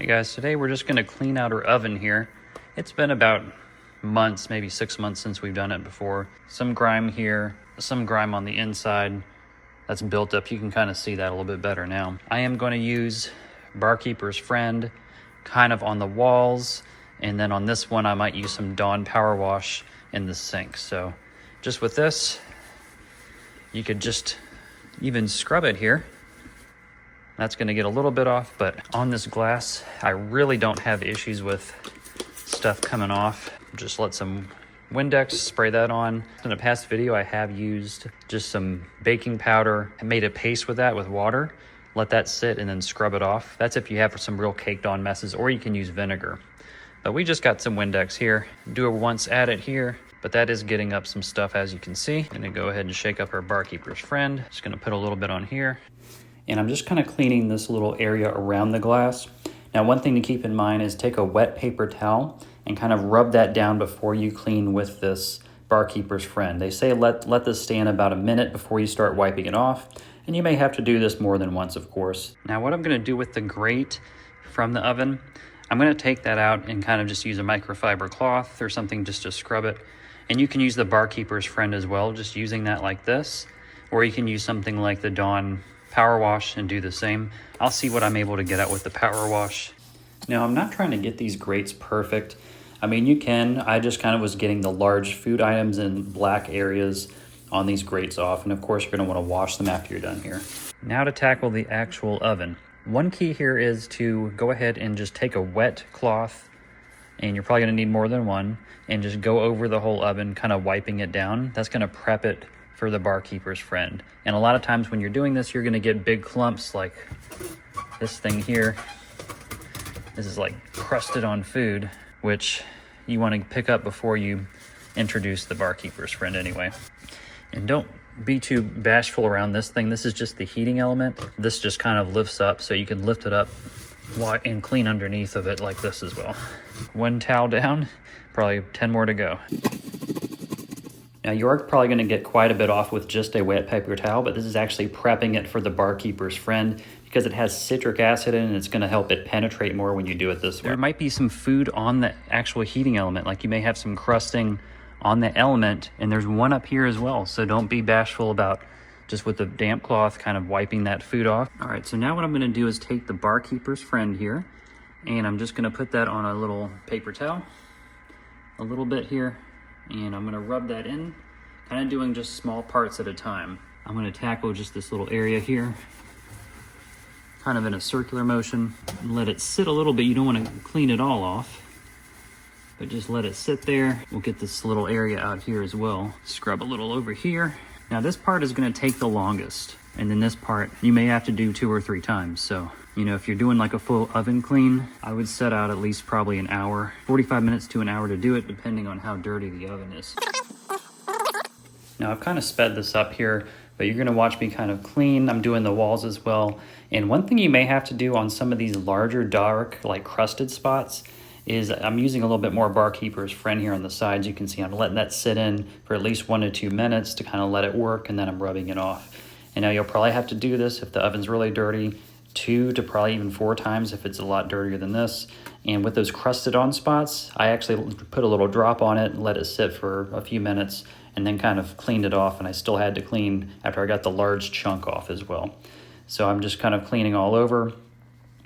Hey guys, today we're just going to clean out our oven here. It's been about months, maybe 6 months since we've done it before. Some grime here, some grime on the inside that's built up. You can kind of see that a little bit better now. I am going to use Barkeeper's Friend kind of on the walls, and then on this one I might use some Dawn Power Wash in the sink. So just with this, you could just even scrub it here. That's going to get a little bit off, but on this glass, I really don't have issues with stuff coming off. Just let some Windex, spray that on. In a past video, I have used just some baking powder. I made a paste with that with water. Let that sit and then scrub it off. That's if you have some real caked on messes, or you can use vinegar. But we just got some Windex here. Do a once at it here, but that is getting up some stuff, as you can see. I'm gonna go ahead and shake up our Barkeeper's Friend. Just gonna put a little bit on here. And I'm just kind of cleaning this little area around the glass. Now, one thing to keep in mind is take a wet paper towel and kind of rub that down before you clean with this Barkeeper's Friend. They say let this stand about a minute before you start wiping it off. And you may have to do this more than once, of course. Now, what I'm gonna do with the grate from the oven, I'm gonna take that out and kind of just use a microfiber cloth or something just to scrub it. And you can use the Barkeeper's Friend as well, just using that like this. Or you can use something like the Dawn Power Wash and do the same. I'll see what I'm able to get out with the Power Wash. Now, I'm not trying to get these grates perfect. I mean, you can. I just kind of was getting the large food items and black areas on these grates off. And of course, you're going to want to wash them after you're done here. Now to tackle the actual oven. One key here is to go ahead and just take a wet cloth, and you're probably going to need more than one, and just go over the whole oven, kind of wiping it down. That's going to prep it for the Barkeeper's Friend. And a lot of times when you're doing this, you're gonna get big clumps like this thing here. This is like crusted on food, which you wanna pick up before you introduce the Barkeeper's Friend anyway. And don't be too bashful around this thing. This is just the heating element. This just kind of lifts up, so you can lift it up and clean underneath of it like this as well. One towel down, probably 10 more to go. Now, you are probably going to get quite a bit off with just a wet paper towel, but this is actually prepping it for the Barkeeper's Friend because it has citric acid in it, and it's going to help it penetrate more when you do it this way. There might be some food on the actual heating element, like you may have some crusting on the element, and there's one up here as well, so don't be bashful about just with the damp cloth kind of wiping that food off. All right, so now what I'm going to do is take the Barkeeper's Friend here, and I'm just going to put that on a little paper towel, a little bit here, and I'm gonna rub that in, kind of doing just small parts at a time. I'm gonna tackle just this little area here, kind of in a circular motion, and let it sit a little bit. You don't wanna clean it all off, but just let it sit there. We'll get this little area out here as well. Scrub a little over here. Now this part is gonna take the longest, and then this part, you may have to do 2 or 3 times. So, you know, if you're doing like a full oven clean, I would set out at least probably an hour, 45 minutes to an hour to do it, depending on how dirty the oven is. Now I've kind of sped this up here, but you're gonna watch me kind of clean. I'm doing the walls as well. And one thing you may have to do on some of these larger, dark, like crusted spots is I'm using a little bit more Barkeeper's Friend here on the sides. You can see I'm letting that sit in for at least 1 to 2 minutes to kind of let it work, and then I'm rubbing it off. And now you'll probably have to do this if the oven's really dirty, 2 to probably even 4 times if it's a lot dirtier than this. And with those crusted on spots, I actually put a little drop on it and let it sit for a few minutes and then kind of cleaned it off. And I still had to clean after I got the large chunk off as well. So I'm just kind of cleaning all over.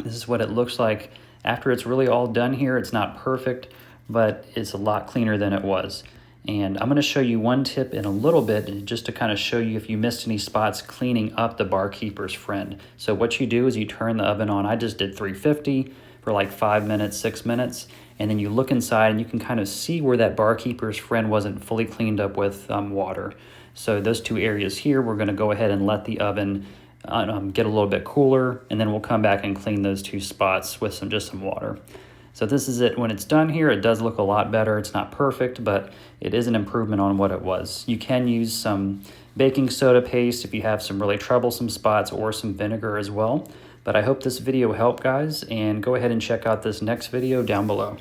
This is what it looks like after it's really all done here. It's not perfect, but it's a lot cleaner than it was. And I'm going to show you one tip in a little bit just to kind of show you if you missed any spots cleaning up the Barkeeper's Friend. So what you do is you turn the oven on. I just did 350 for like 5 minutes, 6 minutes, and then you look inside and you can kind of see where that Barkeeper's Friend wasn't fully cleaned up with water. So those 2 areas here, we're going to go ahead and let the oven get a little bit cooler, and then we'll come back and clean those 2 spots with just some water. So this is it. When it's done here, it does look a lot better. It's not perfect, but it is an improvement on what it was. You can use some baking soda paste if you have some really troublesome spots, or some vinegar as well. But I hope this video helped, guys, and go ahead and check out this next video down below.